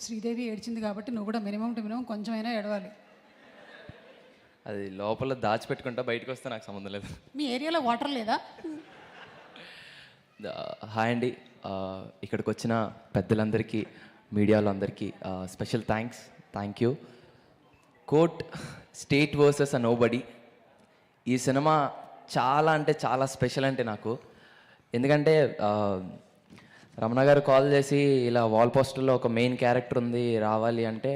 శ్రీదేవి ఏడ్చింది కాబట్టి నువ్వు కూడా మినిమం టు మినిమం కొంచెమైనా ఏడవాలి. అది లోపల దాచిపెట్టుకుంటా, బయటకు వస్తే నాకు సంబంధం లేదు. మీ ఏరియాలో వాటర్ లేదా? హాయ్ అండి, ఇక్కడికి వచ్చిన పెద్దలందరికీ, మీడియాలో అందరికీ special thank you. Court state versus a nobody. ఈ సినిమా చాలా అంటే చాలా స్పెషల్ అంటే నాకు. ఎందుకంటే రమణ గారు కాల్ చేసి ఇలా వాల్ పోస్టర్లో ఒక మెయిన్ క్యారెక్టర్ ఉంది రావాలి అంటే,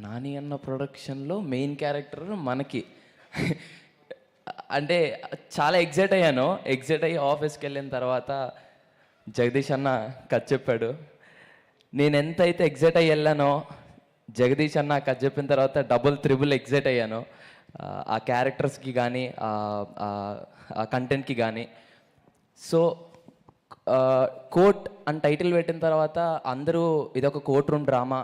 నాని అన్న ప్రొడక్షన్లో మెయిన్ క్యారెక్టర్ మనకి అంటే చాలా ఎగ్జైట్ అయ్యి ఆఫీస్కి వెళ్ళిన తర్వాత జగదీష్ అన్న కథ చెప్పాడు. నేను ఎంత అయితే ఎగ్జైట్ అయ్యి వెళ్ళానో, జగదీష్ అన్న కథ చెప్పిన తర్వాత డబుల్ త్రిబుల్ ఎగ్జైట్ అయ్యాను. ఆ క్యారెక్టర్స్కి కానీ ఆ కంటెంట్కి కానీ. సో కోర్ట్ అని టైటిల్ పెట్టిన తర్వాత అందరూ ఇదొక కోర్ట్ రూమ్ డ్రామా,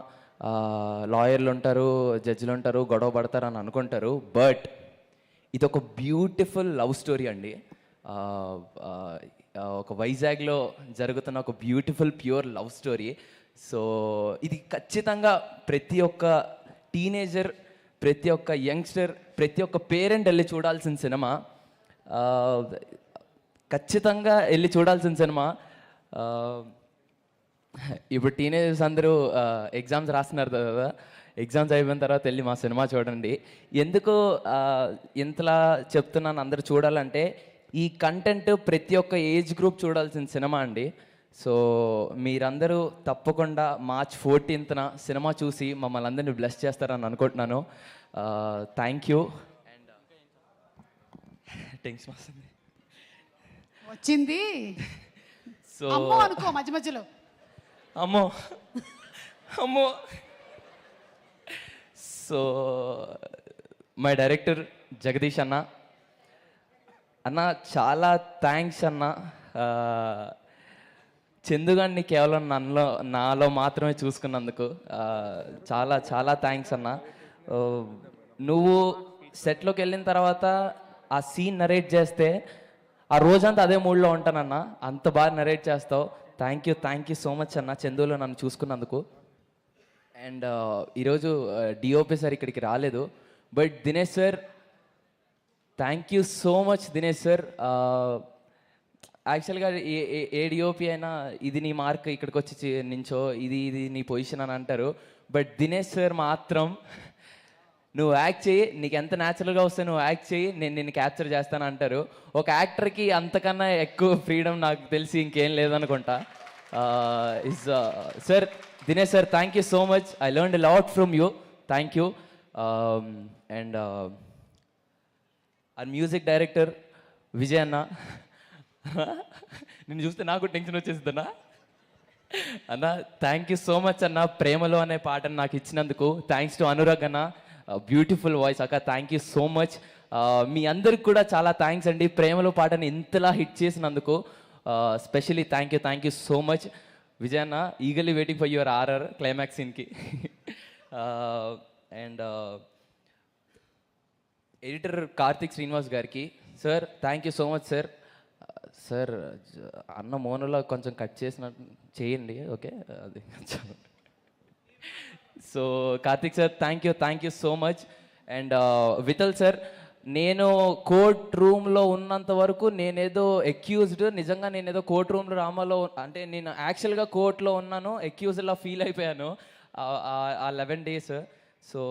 లాయర్లు ఉంటారు, జడ్జిలు ఉంటారు, గొడవ పడతారు అని అనుకుంటారు. బట్ ఇదొక బ్యూటిఫుల్ లవ్ స్టోరీ అండి. ఒక వైజాగ్లో జరుగుతున్న ఒక beautiful pure love story. So ఇది ఖచ్చితంగా ప్రతి ఒక్క టీనేజర్, ప్రతి ఒక్క యంగ్స్టర్, ప్రతి ఒక్క పేరెంట్ వెళ్ళి చూడాల్సిన సినిమా. ఖచ్చితంగా వెళ్ళి చూడాల్సిన సినిమా. ఇప్పుడు టీనేజర్స్ అందరూ ఎగ్జామ్స్ రాస్తున్నారు కదా, ఎగ్జామ్స్ అయిపోయిన తర్వాత వెళ్ళి మా సినిమా చూడండి. ఎందుకు ఇంతలా చెప్తున్నాను అందరూ చూడాలంటే, ఈ కంటెంట్ ప్రతి ఒక్క ఏజ్ గ్రూప్ చూడాల్సిన సినిమా అండి. సో మీరందరూ తప్పకుండా March 14th సినిమా చూసి మమ్మల్ని అందరినీ బ్లెస్ చేస్తారని అనుకుంటున్నాను. Thank you. అండ్ టెన్షన్ వస్తుంది వచ్చింది. సో అమ్మో అనుకో మధ్య మధ్యలో. అమ్మో అమ్మో. సో మై డైరెక్టర్ జగదీష్ అన్న, చాలా థ్యాంక్స్ అన్న. చందుగాన్ని కేవలం నాలో మాత్రమే చూసుకున్నందుకు చాలా చాలా థ్యాంక్స్ అన్న. నువ్వు సెట్లోకి వెళ్ళిన తర్వాత ఆ సీన్ నరేట్ చేస్తే ఆ రోజంతా అదే మూడ్లో ఉంటానన్న. అంత బాగా నరేట్ చేస్తావు. థ్యాంక్ యూ సో మచ్ అన్న, చందులో నన్ను చూసుకున్నందుకు. అండ్ ఈరోజు డిఓపి సార్ ఇక్కడికి రాలేదు, but Dinesh sir, thank you so much Dinesh sir. యాక్చువల్గా ఏ డిఓపి అయినా ఇది నీ మార్క్, ఇక్కడికి వచ్చి నించో, ఇది నీ పొజిషన్ అని అంటారు. బట్ దినేష్ సార్ మాత్రం నువ్వు యాక్ట్ చేయి, నీకు ఎంత న్యాచురల్గా వస్తే నువ్వు యాక్ట్ చేయి, నేను నిన్ను క్యాప్చర్ చేస్తాను అంటారు. ఒక యాక్టర్కి అంతకన్నా ఎక్కువ ఫ్రీడమ్ నాకు తెలిసి ఇంకేం లేదనుకుంటా. Sir Dinesh sir, thank you so much. I learned a lot from you. Thank you. And ఆ మ్యూజిక్ డైరెక్టర్ విజయ్ అన్న, నిన్ను చూస్తే నాకు టెన్షన్ వచ్చేస్తుందన్నా. అన్న థ్యాంక్ యూ సో మచ్ అన్న, ప్రేమలో అనే పాటను నాకు ఇచ్చినందుకు. థ్యాంక్స్ టు అనురాగ్ అన్న, బ్యూటిఫుల్ వాయిస్ అక్క, థ్యాంక్ యూ సో మచ్. మీ అందరికి కూడా చాలా థ్యాంక్స్ అండి, ప్రేమలో పాటని ఇంతలా హిట్ చేసినందుకు. Specially thank you so much Vijay అన్న. Eagerly waiting for your R R climax సీన్కి. అండ్ ఎడిటర్ కార్తిక్ శ్రీనివాస్ గారికి, sir thank you so much sir. Sir అన్న మోనోలో కొంచెం కట్ చేసినట్టు చేయండి, ఓకే అది. So Karthik sir, thank you so much. And Vithal sir, నేను కోర్ట్ రూమ్లో ఉన్నంత వరకు నేనేదో ఎక్యూజ్డ్, నిజంగా నేనేదో కోర్ట్ రూమ్లో డ్రామాలో, అంటే నేను యాక్చువల్గా కోర్టులో ఉన్నాను, ఎక్యూజ్డ్లా ఫీల్ అయిపోయాను ఆ 11 days. So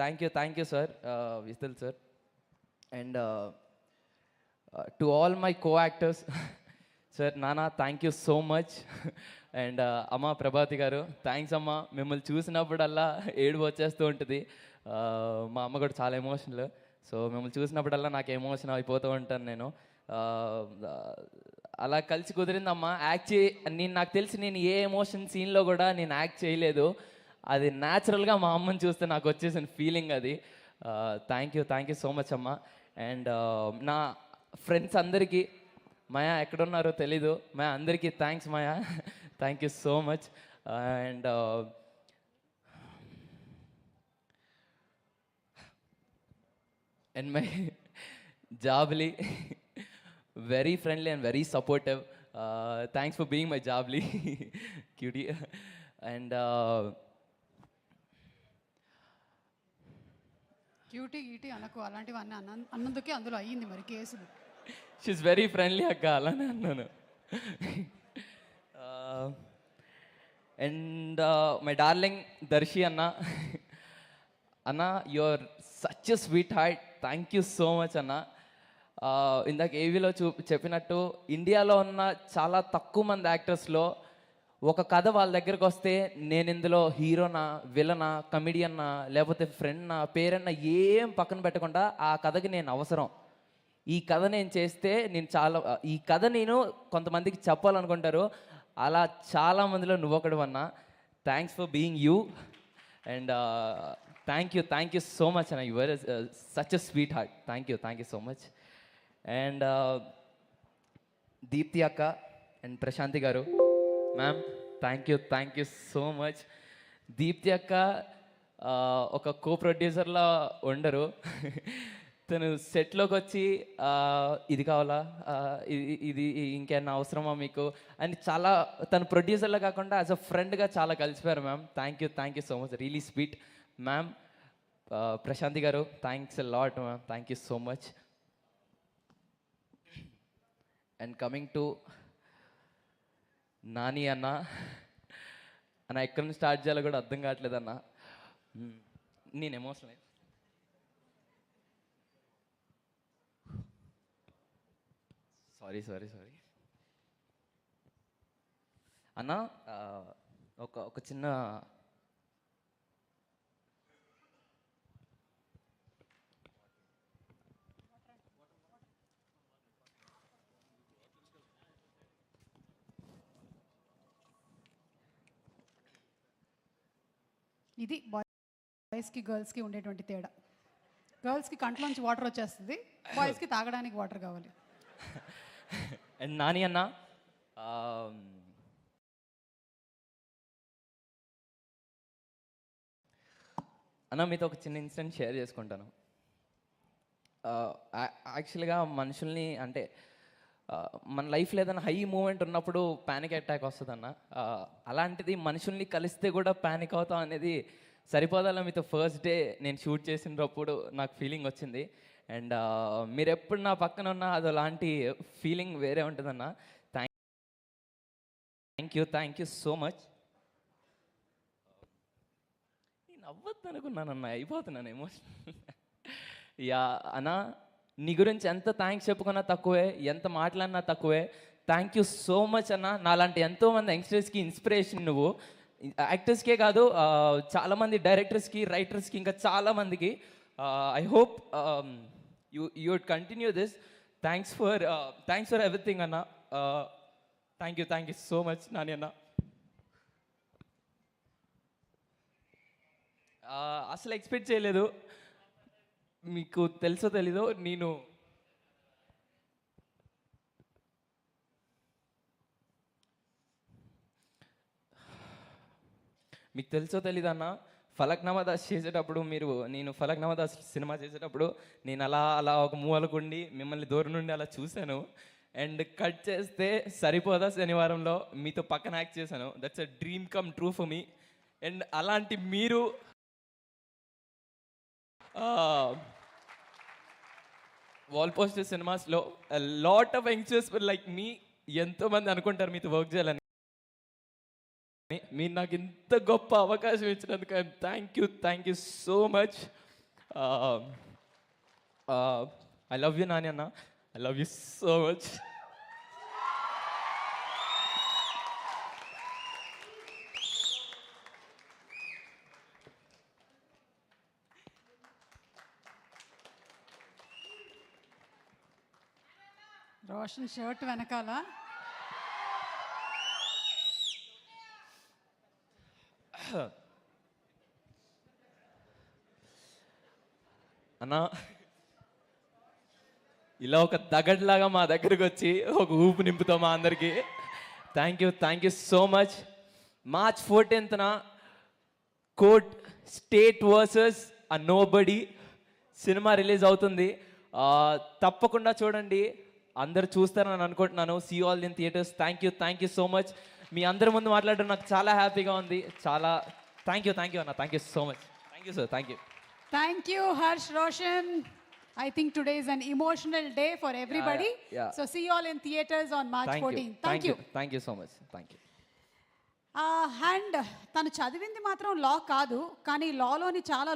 thank you sir, Vithal sir. And to all my co-actors, sir Nana thank you so much. And అమ్మ ప్రభాతి గారు, థ్యాంక్స్ అమ్మ. మిమ్మల్ని చూసినప్పుడల్లా ఏడుపు వచ్చేస్తూ ఉంటుంది. మా అమ్మ కూడా చాలా ఎమోషనల్. సో మిమ్మల్ని చూసినప్పుడల్లా నాకు ఎమోషన్ అయిపోతూ ఉంటాను నేను. అలా కలిసి కుదిరిందమ్మా. నాకు తెలిసి నేను ఏ ఎమోషన్ సీన్లో కూడా నేను యాక్ట్ చేయలేదు. అది న్యాచురల్గా మా అమ్మని చూస్తే నాకు వచ్చేసిన ఫీలింగ్ అది. థ్యాంక్ యూ సో మచ్ అమ్మ. అండ్ నా ఫ్రెండ్స్ అందరికీ, మాయా ఎక్కడున్నారో తెలీదు, మాయా అందరికీ థ్యాంక్స్ మాయా, thank you so much. And my Jabili, very friendly and very supportive. Thanks for being my Jabili, cutie. And cutie గీటీ అనకు అలాంటివన్నీ అన్నందుకే అందులో అయ్యింది మరి కేసులు. షీఈస్ వెరీ ఫ్రెండ్లీ అక్క, అలానే అన్నాను. అండ్ మై డార్లింగ్ దర్శి అన్న, అన్న you're such a sweet heart, thank you so much అన్న. ఇందాక ఏవీలో చెప్పినట్టు ఇండియాలో ఉన్న చాలా తక్కువ మంది యాక్టర్స్లో ఒక కథ వాళ్ళ దగ్గరకు వస్తే నేను ఇందులో హీరోనా, విలనా, కమిడియన్నా, లేకపోతే ఫ్రెండ్నా, పేరన్నా ఏం పక్కన పెట్టకుండా ఆ కథకి నేను అవసరం, ఈ కథ నేను చేస్తే నేను చాలా, ఈ కథ నేను కొంతమందికి చెప్పాలనుకుంటారు, అలా చాలామందిలో నువ్వు ఒకడు అన్నా. Thanks for being you and thank you so much అన్న. You're such a sweet heart, thank you so much. And Deepti అక్క and Prashanti garu, ma'am thank you so much. Deepti అక్క ఒక కో ప్రొడ్యూసర్లా ఉండరు. తను సెట్లోకి వచ్చి ఇది కావాలా, ఇది ఇంకేమన్నా అవసరమా మీకు అని చాలా, తను ప్రొడ్యూసర్లో కాకుండా యాజ్ అ ఫ్రెండ్గా చాలా కలిసిపోయారు ma'am. Thank you so much, really sweet ma'am. Prashanti garu thanks a lot ma'am, thank you so much. And coming to Nani అన్న, ఎక్కడి నుంచి స్టార్ట్ చేయాలో కూడా అర్థం కావట్లేదు అన్న. నేను ఎమోషనల్ సారీ అన్న. ఒక చిన్న ఇది బాయ్స్కి గర్ల్స్కి ఉండేటువంటి తేడా. గర్ల్స్కి కంట్లోంచి వాటర్ వచ్చేస్తుంది, బాయ్స్కి తాగడానికి వాటర్ కావాలి. అండ్ నాని అన్న, మీతో ఒక చిన్న ఇన్సిడెంట్ షేర్ చేసుకుంటాను. యాక్చువల్గా మనుషుల్ని అంటే మన లైఫ్లో ఏదైనా హై మూమెంట్ ఉన్నప్పుడు ప్యానిక్ అటాక్ వస్తుంది అన్న. అలాంటిది మనుషుల్ని కలిస్తే కూడా ప్యానిక్ అవుతాం అనేది సరిపోదాలా. మీతో ఫస్ట్ డే నేను షూట్ చేసినప్పుడు నాకు ఫీలింగ్ వచ్చింది. అండ్ మీరు ఎప్పుడు నా పక్కన ఉన్నా అది అలాంటి ఫీలింగ్ వేరే ఉంటుందన్న. Thank you so much. నేను అవ్వద్దు అనుకున్నానన్న, అయిపోతున్నాను ఎమోషనల్. యా అన్న, నీ గురించి ఎంత థ్యాంక్స్ చెప్పుకున్నా తక్కువే, ఎంత మాట్లాడినా తక్కువే. థ్యాంక్ యూ సో మచ్ అన్న. నాలాంటి ఎంతోమంది యంగ్స్టర్స్కి ఇన్స్పిరేషన్ నువ్వు. యాక్టర్స్కే కాదు, చాలామంది డైరెక్టర్స్కి, రైటర్స్కి, ఇంకా చాలామందికి. I hope you would continue this. Thanks for everything అన్న. Thank you so much Nani అన్న. అసలు ఎక్స్పెక్ట్ చేయలేదు. మీకు తెలుసో తెలీదో, మీకు తెలుసో తెలీదన్న, ఫలక్నామా దాస్ చేసేటప్పుడు నేను ఫలక్నామా దాస్ సినిమా చేసేటప్పుడు నేను అలా ఒక మూలకుండి మిమ్మల్ని దూరం నుండి అలా చూశాను. అండ్ కట్ చేస్తే సరిపోదా శనివారంలో మీతో పక్కన యాక్ట్ చేశాను. That's a dream come true for me. And అలాంటి మీరు వాల్ పోస్టర్ సినిమాస్లో లాట్ ఆఫ్ యంగ్స్టర్స్ లైక్ మీ ఎంతోమంది అనుకుంటారు మీతో వర్క్ చేయాలని. మీరు నాకు ఇంత గొప్ప అవకాశం ఇచ్చినందుకు thank you so much. I love you Nani అన్న, I love you so much. Roshan shirt వెనకాల అన్న, ఇలా ఒక దగడ్లాగా మా దగ్గరకు వచ్చి ఒక ఊపు నింపుతాం మా అందరికీ. Thank you so much. March 14th court state versus a nobody cinema release అవుతుంది. తప్పకుండా చూడండి, అందరు చూస్తారని అనుకుంటున్నాను. See all in theatres. Thank you so much. మీ అందరి ముందు మాట్లాడడం నాకు చాలా హ్యాపీగా ఉంది. చాలా థ్యాంక్ యూ అన్న. Thank you so much. Thank you sir. Thank you. Thank you, Harsh Roshan. I think today is an emotional day for everybody. yeah. So see you all in theaters on March 14th. Thank you. Thank you so much thank you. And తను చదివింది మాత్రం లా కాదు, కానీ లాలోని చాలా